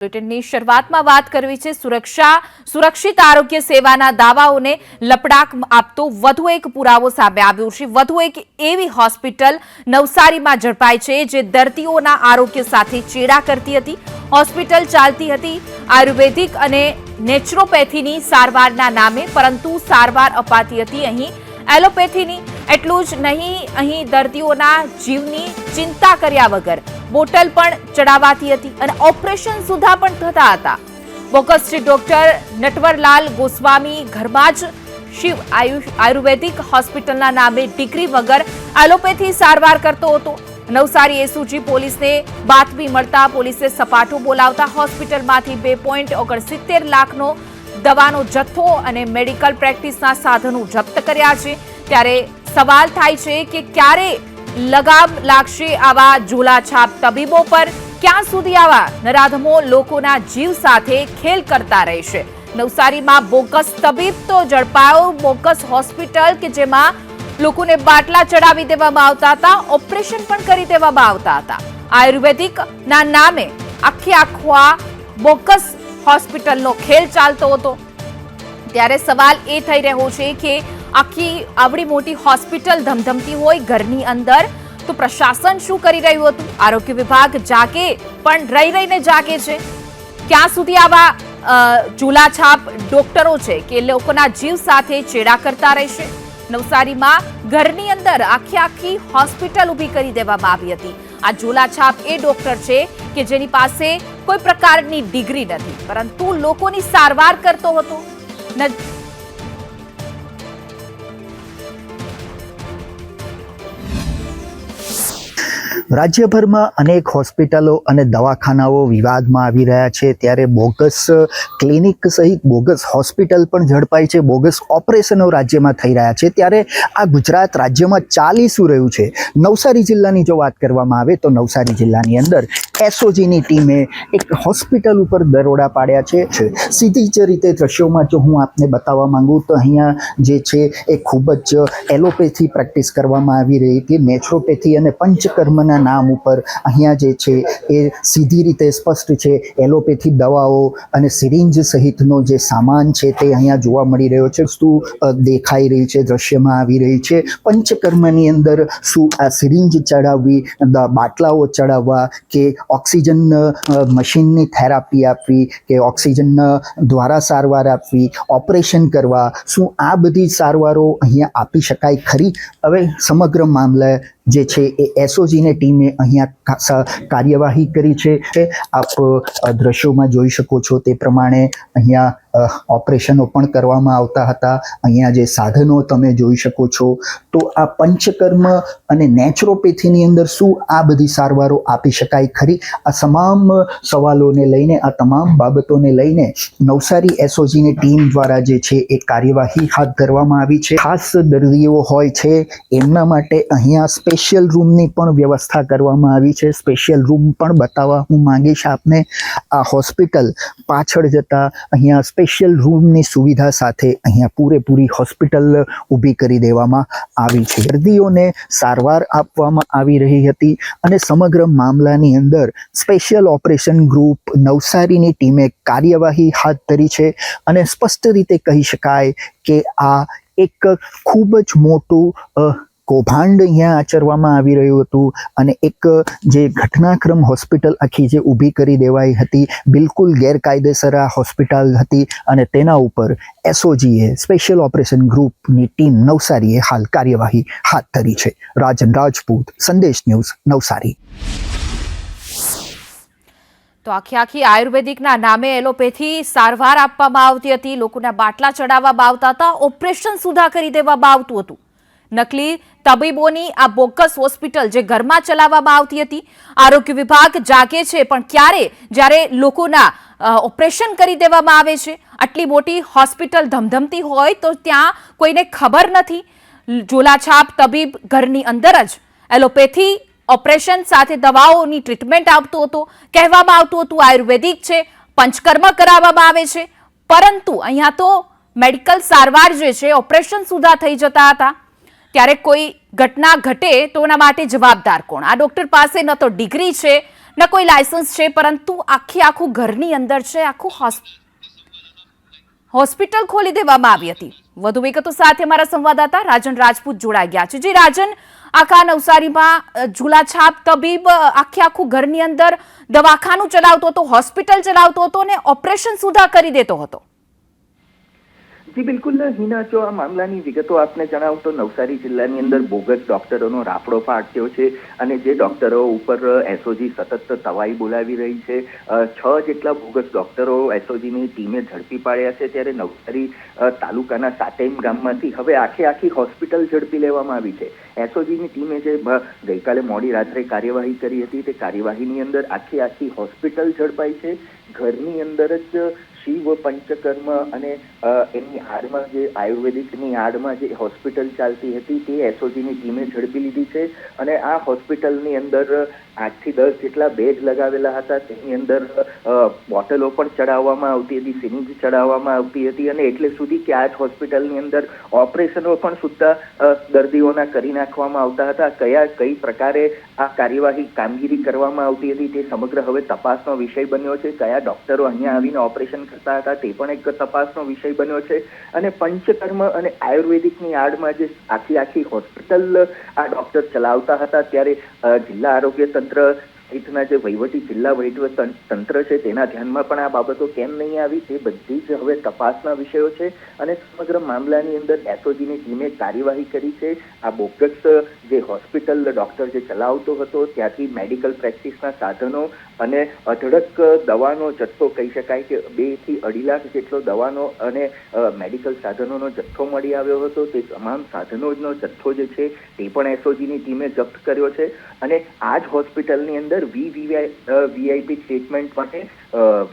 બુલેટિનની શરૂઆતમાં વાત કરવી છે સુરક્ષિત આરોગ્ય સેવાના દાવાઓને લપડાક આપતો વધુ એક પુરાવો સામે આવ્યો છે। વધુ એક એવી હોસ્પિટલ નવસારીમાં ઝડપાઈ છે જે દર્દીઓના આરોગ્ય સાથે ચેડા કરતી હતી। હોસ્પિટલ ચાલતી હતી આયુર્વેદિક અને નેચરોપેથીની સારવારના નામે, પરંતુ સારવાર અપાતી હતી અહીં એલોપેથીની। એટલું જ નહીં, અહીં દર્દીઓના જીવની ચિંતા કર્યા વગર બોટલ પણ ચડાવાતી હતી અને ઓપરેશન સુધા પણ થતા હતા। બોગસ ડોક્ટર નટવરલાલ ગોસ્વામી ઘરમાં જ શિવ આયુર્વેદિક હોસ્પિટલના નામે ડિગ્રી વગર એલોપેથી સારવાર કરતો હતો। નવસારી એસઓજી પોલીસને બાતમી મળતા પોલીસે સપાટો બોલાવતા હોસ્પિટલમાંથી 2.69 લાખનો દવાનો જથ્થો અને મેડિકલ પ્રેક્ટિસના સાધનો જપ્ત કર્યા છે। ત્યારે સવાલ થાય છે કે ક્યારે લગામ લાગશે આવા ઝોલાછાપ તબીબો પર? ક્યાં સુધી આવા નરાધમો લોકોના જીવ સાથે ખેલ કરતા રહેશે? નવસારીમાં બોગસ તબીબ તો ઝડપાયો। બોગસ હોસ્પિટલ કે જેમાં લોકોને બાટલા ચડાવી દેવામાં આવતા હતા, ઓપરેશન પણ કરી દેવામાં આવતા હતા। આયુર્વેદિકના નામે આખો બોગસ હોસ્પિટલનો ખેલ ચાલતો હતો। ત્યારે સવાલ એ થઈ રહ્યો છે કે આખી આવડી મોટી હોસ્પિટલ ધમધમતી હોય ઘરની અંદર, તો પ્રશાસન શું કરી રહ્યું હતું? આરોગ્ય વિભાગ જાગે પણ રહીને જાગે છે। ક્યાં સુધી આવા ઝૂલાછાપ ડોક્ટરો છે કે લોકોના જીવ સાથે ચેડા કરતા રહેશે? નવસારીમાં ઘરની અંદર આખી હોસ્પિટલ ઊભી કરી દેવામાં આવી હતી। આ ઝૂલાછાપ એ ડોક્ટર છે કે જેની પાસે કોઈ પ્રકારની ડિગ્રી નથી, પરંતુ લોકોની સારવાર કરતો હતો। રાજ્યભરમાં અનેક હોસ્પિટલો અને દવાખાનાઓ વિવાદમાં આવી રહ્યા છે। ત્યારે બોગસ ક્લિનિક સહિત બોગસ હોસ્પિટલ પણ ઝડપાઈ છે, બોગસ ઓપરેશનો રાજ્યમાં થઈ રહ્યા છે। ત્યારે આ ગુજરાત રાજ્યમાં ચાલી શું રહ્યું છે? નવસારી જિલ્લાની જો વાત કરવામાં આવે તો નવસારી જિલ્લાની અંદર એસઓજીની ટીમે એક હોસ્પિટલ ઉપર દરોડા પાડ્યા છે। સીધી જ રીતે દ્રશ્યોમાં જો હું આપને બતાવવા માંગુ તો અહીંયા જે છે એ ખૂબ જ એલોપેથી પ્રેક્ટિસ કરવામાં આવી રહી હતી। નેચરોપેથી અને પંચકર્મના નામ ઉપર અહીંયા જે છે એ સીધી રીતે સ્પષ્ટ છે એલોપેથી દવાઓ અને સિરિંજ સહિતનો જે સામાન છે તે અહીંયા જોવા મળી રહ્યો છે। વસ્તુ દેખાઈ રહી છે, દ્રશ્યમાં આવી રહી છે। પંચકર્મની અંદર શું આ સિરિંજ ચડાવવી, બાટલાઓ ચડાવવા કે ઓક્સિજન મશીનની થેરાપી આપવી કે ઓક્સિજન દ્વારા સારવાર આપવી, ઓપરેશન કરવા, શું આ બધી સારવારો અહીંયા આપી શકાય ખરી? હવે સમગ્ર મામલે જે છે એ એસઓજીની ટીમે અહીંયા કાર્યવાહી કરી છે। આપ દ્રશ્યોમાં જોઈ શકો છો તે પ્રમાણે અહીંયા ઓપરેશનો પણ કરવામાં આવતા હતા। અહીંયા જે સાધનો તમે જોઈ શકો છો, તો આ પંચકર્મ અને નેચરોપેથીની અંદર શું આ બધી સારવારો આપી શકાય ખરી? આ તમામ સવાલોને લઈને, આ તમામ બાબતોને લઈને નવસારી એસઓજીની ટીમ દ્વારા જે છે એ કાર્યવાહી હાથ ધરવામાં આવી છે। ખાસ દર્દીઓ હોય છે એમના માટે અહીંયા સ્પેશિયલ રૂમની પણ વ્યવસ્થા કરવામાં આવી છે। સ્પેશિયલ રૂમ પણ બતાવવા હું માંગીશ આપને। આ હોસ્પિટલ પાછળ જતા અહીંયા સ્પેશિયલ રૂમની સુવિધા સાથે અહીંયા પૂરેપૂરી હોસ્પિટલ ઊભી કરી દેવામાં આવી છે। દર્દીઓને સારવાર આપવામાં આવી રહી હતી અને સમગ્ર મામલાની અંદર સ્પેશિયલ ઓપરેશન ગ્રુપ નવસારીની ટીમે કાર્યવાહી હાથ ધરી છે અને સ્પષ્ટ રીતે કહી શકાય કે આ એક ખૂબ જ મોટું કૌભાંડ અહીંયા આચરવામાં આવી રહ્યું હતું અને એક જે ઘટનાક્રમ હોસ્પિટલ આખી જે ઊભી કરી દેવાઈ હતી, બિલકુલ ગેરકાયદેસર આ હોસ્પિટલ હતી અને તેના ઉપર એસઓજીએ સ્પેશિયલ ઓપરેશન ગ્રુપની ટીમ નવસારીએ હાલ કાર્યવાહી હાથ ધરી છે। રાજન રાજપૂત, સંદેશ ન્યૂઝ, નવસારી। તો આખી આયુર્વેદિકના નામે એલોપેથી સારવાર આપવામાં આવતી હતી, લોકોના બાટલા ચડાવવામાં આવતા હતા, ઓપરેશન સુધા કરી દેવામાં આવતું હતું। નકલી તબીબોની આ બોગસ હોસ્પિટલ જે ઘરમાં ચલાવવામાં આવતી હતી। આરોગ્ય વિભાગ જાગે છે પણ ક્યારે? જ્યારે લોકોના ઓપરેશન કરી દેવામાં આવે છે। આટલી મોટી હોસ્પિટલ ધમધમતી હોય તો ત્યાં કોઈને ખબર નથી। ઝોલાછાપ તબીબ ઘરની અંદર જ એલોપેથી ઓપરેશન સાથે દવાઓની ટ્રીટમેન્ટ આપતો હતો, કહેવામાં આવતું હતું આયુર્વેદિક છે, પંચકર્મ કરાવવામાં આવે છે, પરંતુ અહીંયા તો મેડિકલ સારવાર જે છે ઓપરેશન સુધા થઈ જતા હતા। ત્યારે કોઈ ઘટના ઘટે તો એના માટે જવાબદાર કોણ? આ ડોક્ટર પાસે ન તો ડિગ્રી છે, ન કોઈ લાયસન્સ છે, પરંતુ આખું ઘરની અંદર છે, આખું હોસ્પિટલ ખોલી દેવામાં આવી હતી. વધુ વિગતો સાથે અમારા સંવાદદાતા રાજન રાજપૂત જોડાઈ ગયા છે. જી રાજન, આખા નવસારીમાં ઝૂલાછાપ તબીબ આખું ઘરની અંદર દવાખાનું ચલાવતો હતો, હોસ્પિટલ ચલાવતો હતો અને ઓપરેશન સુધા કરી દેતો હતો. જી બિલકુલ હિના, જો આ મામલાની વિગતો આપને જણાવું તો નવસારી જિલ્લાની અંદર બોગસ ડોક્ટરોનો રાફડો ફાટ્યો છે અને જે ડોક્ટરો ઉપર એસઓજી સતત તવાઈ બોલાવી રહી છે. 6 જેટલા બોગસ ડોક્ટરો એસઓજીની ટીમે ઝડપી પાડ્યા છે. ત્યારે નવસારી તાલુકાના સાટેમ ગામમાંથી હવે આખી હોસ્પિટલ ઝડપી લેવામાં આવી છે. એસઓજીની ટીમે જે ગઈકાલે મોડી રાત્રે કાર્યવાહી કરી હતી તે કાર્યવાહીની અંદર આખી હોસ્પિટલ ઝડપાઈ છે. ઘરની અંદર જ શિવ પંચકર્મ અને એની આડમાં જે આયુર્વેદિકની આડમાં જે હોસ્પિટલ ચાલતી હતી તે એસઓજીની ટીમે ઝડપી લીધી છે. અને આ હોસ્પિટલની અંદર 8 થી 10 જેટલા બેડ લગાવેલા હતા. તેની અંદર બોટલો પણ ચડાવવામાં આવતી હતી, સિરિંજ ચડાવવામાં આવતી હતી અને એટલે સુધી કે આ જ હોસ્પિટલની અંદર ઓપરેશનો પણ સુદ્ધા દર્દીઓના કરી નાખવામાં આવતા હતા. કઈ પ્રકારે આ કામગીરી કરવામાં આવતી હતી તે સમગ્ર હવે તપાસનો વિષય બન્યો છે. કયા ડોક્ટરો અહીંયા આવીને ઓપરેશન કરતા હતા તે પણ એક તપાસનો વિષય બન્યો છે. અને પંચકર્મ અને આયુર્વેદિકની આડમાં જે આખી હોસ્પિટલ આ ડોક્ટર ચલાવતા હતા ત્યારે જિલ્લા આરોગ્ય તંત્ર સહિતના જે જિલ્લા વહીવટી તંત્ર છે તેના ધ્યાનમાં પણ આ બાબતો કેમ નહીં આવી તે બધી જ હવે તપાસના વિષયો છે. અને સમગ્ર મામલાની અંદર એસઓજીની ટીમે કાર્યવાહી કરી છે. આ બોગસ જે હોસ્પિટલ ડોક્ટર જે ચલાવતો હતો ત્યાંથી મેડિકલ પ્રેક્ટિસના સાધનો અને અઢળક દવાનો જથ્થો કહી શકાય કે 2 થી 2.5 લાખ જેટલો દવાનો અને મેડિકલ સાધનોનો જથ્થો મળી આવ્યો હતો. તે તમામ સાધનોનો જથ્થો જે છે તે પણ એસઓજીની ટીમે જપ્ત કર્યો છે. અને આ જ હોસ્પિટલની અંદર વીઆઈપી ટ્રીટમેન્ટ માટે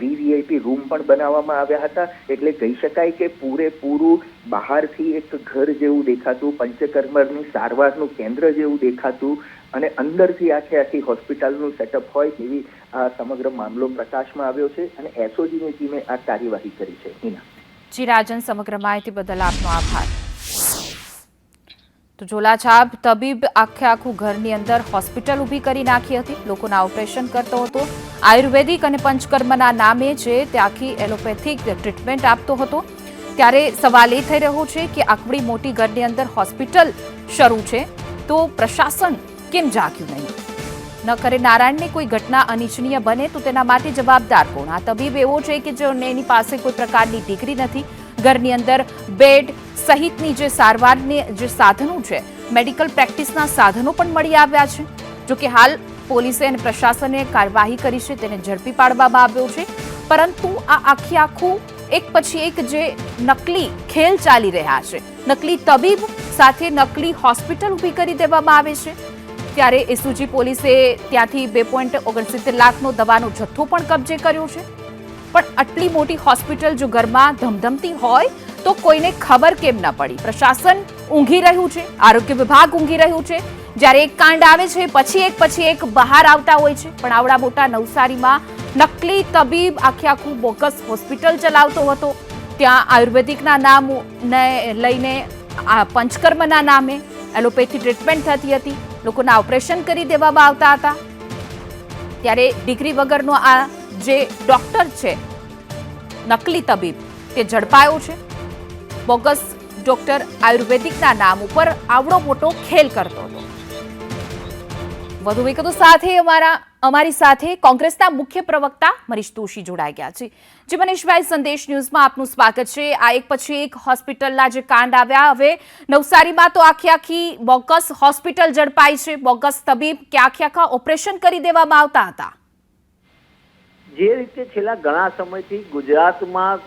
વીવીઆઈપી રૂમ પણ બનાવવામાં આવ્યા હતા. એટલે કહી શકાય કે પૂરેપૂરું બહારથી એક ઘર જેવું દેખાતું, પંચકર્મની સારવારનું કેન્દ્ર જેવું દેખાતું અને અંદરથી આખી હોસ્પિટલનું સેટઅપ હોય તેવી આ સમગ્ર મામલો પ્રકાશમાં આવ્યો છે અને એસઓજીની ટીમે આ કાર્યવાહી કરી છે. હિના. જી રાજન, સમગ્ર માહિતી બદલ આપનો આભાર. તો ઝોલાછાપ તબીબ આખું ઘરની અંદર હોસ્પિટલ ઊભી કરી નાખી હતી, લોકોના ઓપરેશન કરતો હતો, આયુર્વેદિક અને પંચકર્મના નામે છે તે આખી એલોપેથિક ટ્રીટમેન્ટ આપતો હતો. ત્યારે સવાલ એ થઈ રહ્યો છે કે આટલી મોટી ઘરની અંદર હોસ્પિટલ શરૂ છે તો પ્રશાસન કેમ જાગ્યું નહીં? ન કરે નારાયણને કોઈ ઘટના અનિચ્છનીય બને તો તેના માટે જવાબદાર કોણ? આ તબીબ એવો છે કે જો એની પાસે કોઈ પ્રકારની ડિગ્રી નથી, ઘરની અંદર બેડ સહિતની જે સારવારની જે સાધનો છે, મેડિકલ પ્રેક્ટિસના સાધનો પણ મળી આવ્યા છે. જોકે હાલ પોલીસે અને પ્રશાસને કાર્યવાહી કરી છે, તેને ઝડપી પાડવામાં આવ્યો છે. પરંતુ આ આખું એક પછી એક જે નકલી ખેલ ચાલી રહ્યા છે, નકલી તબીબ સાથે નકલી હોસ્પિટલ ઊભી કરી દેવામાં આવે છે. ત્યારે એસઓજી પોલીસે ત્યાંથી 2.69 લાખનો દવાનો જથ્થો પણ કબજે કર્યો છે. પણ આટલી મોટી હોસ્પિટલ જો ઘરમાં ધમધમતી હોય તો કોઈને ખબર કેમ ન પડી? પ્રશાસન ઊંઘી રહ્યું છે, આરોગ્ય વિભાગ ઊંઘી રહ્યું છે. જ્યારે એક કાંડ આવે છે પછી એક બહાર આવતા હોય છે. પણ આવડા મોટા નવસારીમાં નકલી તબીબ આખું બોગસ હોસ્પિટલ ચલાવતો હતો. ત્યાં આયુર્વેદિકના નામને લઈને પંચકર્મના નામે એલોપેથી ટ્રીટમેન્ટ થતી હતી, લોકોના ઓપરેશન કરી દેવામાં આવતા હતા. ત્યારે ડિગ્રી વગરનો આ જે ડોક્ટર છે, નકલી તબીબ, તે ઝડપાયો છે. બોગસ ડોક્ટર આયુર્વેદિકના નામ ઉપર આવડો મોટો ખેલ કરતો હતો. વધુ વિગતો સાથે અમારી સાથે કોંગ્રેસના મુખ્ય પ્રવક્તા મનીષ દોશી જોડાઈ ગયા છે. જી મનીષભાઈ, સંદેશ ન્યૂઝમાં આપનું સ્વાગત છે. આ એક પછી એક હોસ્પિટલના જે કાંડ આવ્યા, હવે નવસારીમાં તો આખી બોગસ હોસ્પિટલ ઝડપાઈ છે, બોગસ તબીબ કે આખા ઓપરેશન કરી દેવામાં આવતા હતા. જે રીતે છેલ્લા ઘણા સમયથી ગુજરાતમાં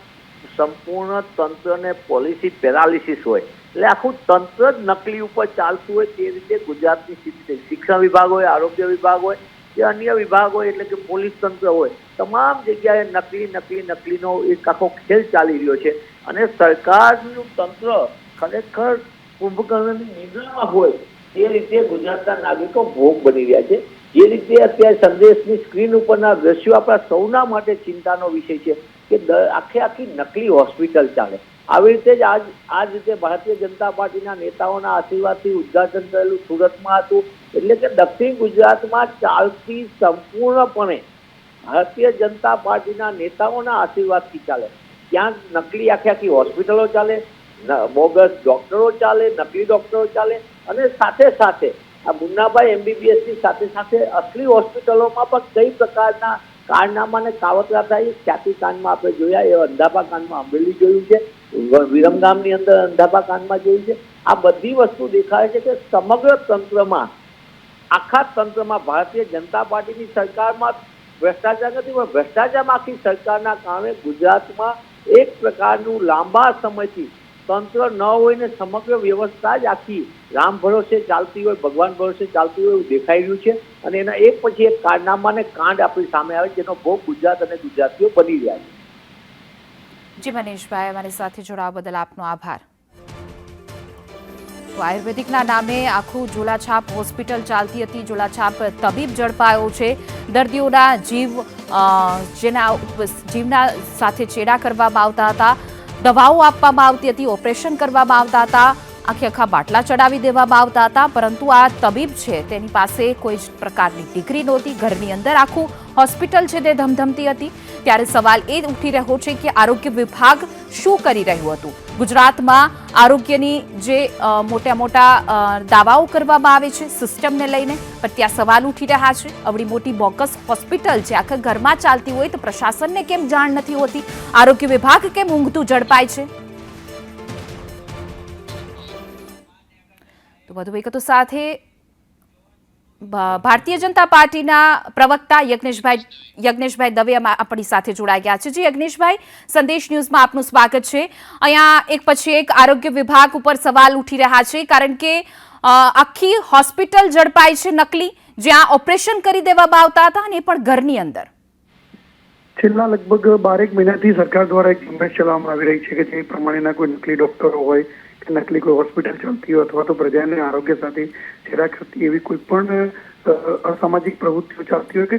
સંપૂર્ણ તંત્રને પોલિસી પેરાલિસિસ હોય, એટલે આખું તંત્ર જ નકલી ઉપર ચાલતું હોય, તે રીતે ગુજરાતની સ્થિતિ. શિક્ષણ વિભાગ હોય, આરોગ્ય વિભાગ હોય કે અન્ય વિભાગ હોય, એટલે કે પોલીસ તંત્ર હોય, તમામ જગ્યાએ નકલીનો એક આખો ખેલ ચાલી રહ્યો છે. અને સરકારનું તંત્ર ખરેખર કુંભકર્ણની નિદ્રામાં હોય તે રીતે ગુજરાતના નાગરિકો ભોગ બની રહ્યા છે. જે રીતે અત્યારે સંદેશની સ્ક્રીન ઉપરના દ્રશ્યો આપણા સૌના માટે ચિંતાનો વિષય છે કે આખી નકલી હોસ્પિટલ ચાલે. આવી રીતે જ આ જ રીતે ભારતીય જનતા પાર્ટીના નેતાઓના આશીર્વાદથી ઉદ્ઘાટન થયેલું સુરતમાં હતું. એટલે કે દક્ષિણ ગુજરાતમાં ચાલતી સંપૂર્ણપણે ભારતીય જનતા પાર્ટીના નેતાઓના આશીર્વાદથી ચાલે. ત્યાં નકલી આખી હોસ્પિટલો ચાલે, બોગસ ડોક્ટરો ચાલે, નકલી ડોક્ટરો ચાલે, અને સાથે સાથે આ મુન્નાભાઈ MBBS ની સાથે સાથે અસલી હોસ્પિટલોમાં પણ કઈ પ્રકારના કારનામા ને કાવતરા થાય. ખ્યાતિ કાંડમાં આપણે જોયા, એ અંધાપા કાંડમાં અમરેલી જોયું છે, વિરમગામની અંદર અંધાપા કાંડમાં જોયું છે. આ બધી વસ્તુ દેખાય છે કે સમગ્ર તંત્રમાં, આખા તંત્રમાં ભારતીય જનતા પાર્ટીની સરકારમાં ભ્રષ્ટાચાર નથી, પણ ભ્રષ્ટાચારમાં આખી સરકારના કારણે ગુજરાતમાં એક પ્રકારનું લાંબા સમયથી તંત્ર ન હોય ને સમગ્ર વ્યવસ્થા જ આખી રામ ભરોસે ચાલતી હોય, ભગવાન ભરોસે ચાલતી હોય એવું દેખાઈ રહ્યું છે. અને એના એક પછી એક કારનામા ને કાંડ આપણી સામે આવે, જેનો ભોગ ગુજરાત અને ગુજરાતીઓ બની રહ્યા છે. જી મનીષભાઈ, અમારી સાથે જોડાવા બદલ આપનો આભાર. તો આયુર્વેદિકના નામે આખું ઝોલાછાપ હોસ્પિટલ ચાલતી હતી. ઝોલાછાપ તબીબ ઝડપાયો છે. દર્દીઓના જીવના સાથે ચેડા કરવામાં આવતા હતા, દવાઓ આપવામાં આવતી હતી, ઓપરેશન કરવામાં આવતા હતા, આખા બાટલા ચડાવી દેવામાં આવતા હતા. પરંતુ આ તબીબ છે તેની પાસે કોઈ જ પ્રકારની ડિગ્રી નહોતી. ઘરની અંદર આખું હોસ્પિટલ છે તે ધમધમતી હતી. ત્યારે સવાલ એ ઉઠી રહ્યો છે કે આરોગ્ય વિભાગ શું કરી રહ્યું હતું. ગુજરાતમાં આરોગ્યની જે મોટા દાવાઓ કરવામાં આવે છે સિસ્ટમને લઈને, પણ ત્યાં સવાલ ઉઠી રહ્યા છે. આવડી મોટી બોગસ હોસ્પિટલ છે, આખા ઘરમાં ચાલતી હોય તો પ્રશાસનને કેમ જાણ નથી હોતી? આરોગ્ય વિભાગ કેમ ઊંઘતું ઝડપાય છે? તો વધુ વિગતો સાથે ભારતીય જનતા પાર્ટીના પ્રવક્તા યજ્ઞેશભાઈ દવે આપણી સાથે જોડાઈ ગયા છે. જી યજ્ઞેશભાઈ, સંદેશ ન્યૂઝમાં આપનું સ્વાગત છે. અહીંયા એક પછી એક આરોગ્ય વિભાગ ઉપર સવાલ ઉઠી રહ્યા છે, કારણ કે આખી હોસ્પિટલ ઝડપાઈ છે નકલી, જ્યાં ઓપરેશન કરી દેવામાં આવતા હતા, અને એ પણ ઘરની અંદર. છેલ્લા લગભગ 12 મહિનાથી સરકાર દ્વારા એક ઝુંબેશ ચલાવવામાં આવી રહી છે કે જે પ્રમાણેના કોઈ નકલી ડોક્ટરો હોય કે નકલી કોઈ હોસ્પિટલ ચાલતી હોય અથવા તો પ્રજાને આરોગ્ય સાથે છેડા કરતી એવી કોઈ પણ અસામાજિક પ્રવૃત્તિઓ ચાલતી હોય કે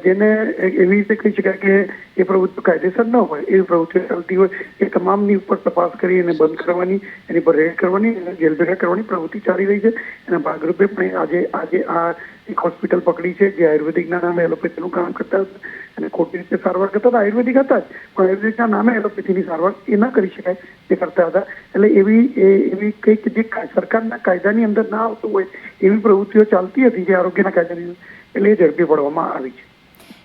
જેને એવી રીતે કહી શકાય કે એ પ્રવૃત્તિઓ કાયદેસર ન હોય એવી પ્રવૃત્તિઓ ચાલતી હોય, એ તમામની ઉપર તપાસ કરી એને બંધ કરવાની, એની પર રેડ કરવાની, જેલ ભેગા કરવાની પ્રવૃત્તિ ચાલી રહી છે. એના ભાગરૂપે પણ આજે આ એક હોસ્પિટલ પકડી છે જે આયુર્વેદિકના નામે એલોપેથીનું કામ કરતા હતા અને ખોટી રીતે સારવાર કરતા હતા. આયુર્વેદિક હતા જ, પણ આયુર્વેદિકના નામે એલોપેથીની સારવાર એ ન કરી શકાય તે કરતા હતા. એટલે એવી કંઈક જે સરકારના કાયદાની અંદર ના આવતું હોય એવી પ્રવૃત્તિઓ ચાલતી હતી જે આરોગ્યના કાયદાની, એટલે એ ઝડપી પડવામાં આવી છે.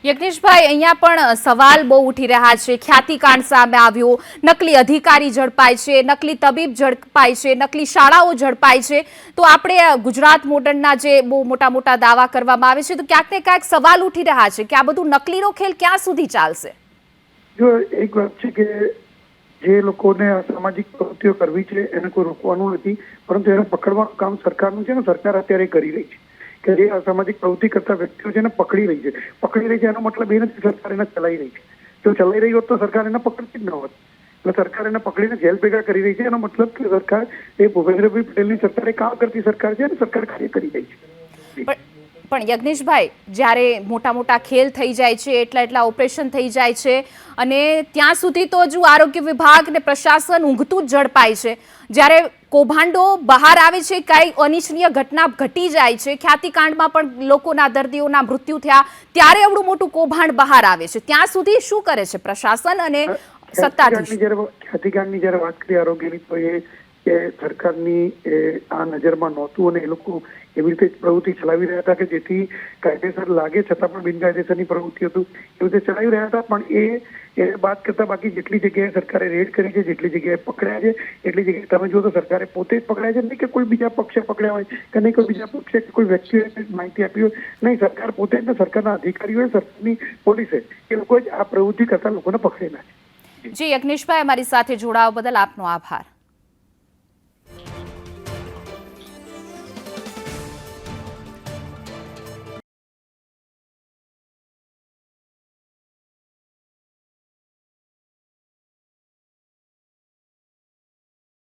યજ્ઞેશભાઈ, અહીંયા પણ સવાલ બહુ ઉઠી રહ્યા છે. ખ્યાતિકાંડ સામે આવ્યો, નકલી અધિકારી ઝડપાય છે, નકલી તબીબ ઝડપાય છે, નકલી શાળાઓ ઝડપાય છે. તો આપણે ગુજરાત મોડર્નના જે બહુ મોટા દાવા કરવામાં આવે છે, તો ક્યાંક ને ક્યાંક સવાલ ઉઠી રહ્યા છે કે આ બધું નકલીનો ખેલ ક્યાં સુધી ચાલશે? જો એક વાત છે કે જે લોકોને અસામાજિક પ્રવૃત્તિઓ કરવી છે એને કોઈ રોકવાનું નથી, પરંતુ એને પકડવાનું કામ સરકારનું છે ને સરકાર અત્યારે કરી રહી છે કે જે અસામાજિક પ્રવૃત્તિ કરતા વ્યક્તિઓ છે એને પકડી રહી છે. એનો મતલબ એ નથી સરકાર એને ચલાવી રહી છે. જો ચલાવી રહી હોત તો સરકાર એને પકડતી જ ન હોત. એટલે સરકાર એને પકડીને જેલ ભેગા કરી રહી છે. એનો મતલબ કે સરકાર એ ભૂપેન્દ્રભાઈ પટેલની સરકારે કામ કરતી સરકાર છે અને સરકાર કાર્ય કરી રહી છે. પણ યજ્ઞેશભાઈ, જ્યારે મોટા ખેલ થઈ જાય છે, એટલા ઓપરેશન થઈ જાય છે, અને ત્યાં સુધી તો હજુ આરોગ્ય વિભાગ ને પ્રશાસન ઊંઘતું જ ઝડપાય છે. જ્યારે કૌભાંડો બહાર આવે છે, કાંઈ અનિચ્છનીય ઘટના ઘટી જાય છે, ખ્યાતિકાંડમાં પણ લોકોના દર્દીઓના મૃત્યુ થયા, ત્યારે એવડું મોટું કૌભાંડ બહાર આવે છે, ત્યાં સુધી શું કરે છે પ્રશાસન અને સત્તાધીશ? ખ્યાતિકાંડની જ્યારે વાત કરીએ આરોગ્યની, તો એ સરકારની આ નજરમાં નહોતું અને એ લોકો એવી રીતે પ્રવૃત્તિ ચલાવી રહ્યા હતા કે જેથી કાયદેસર લાગે છતાં પણ બિનકાયદેસરની પ્રવૃત્તિ હતું એવી રીતે ચલાવી રહ્યા હતા. પણ એ વાત કરતા બાકી જેટલી જગ્યાએ સરકારે રેડ કરી છે, જેટલી જગ્યાએ પકડ્યા છે, એટલી જગ્યાએ તમે જુઓ તો સરકારે પોતે જ પકડ્યા છે. નહીં કે કોઈ બીજા પક્ષે પકડ્યા હોય કે નહીં કોઈ બીજા પક્ષે કોઈ વ્યક્તિએ માહિતી આપી હોય, નહીં, સરકાર પોતે જ સરકારના અધિકારીઓ, સરકારની પોલીસે એ લોકો જ આ પ્રવૃત્તિ કરતા લોકોને પકડેલા છે. જી યજ્ઞેશભાઈ, અમારી સાથે જોડાવા બદલ આપનો આભાર.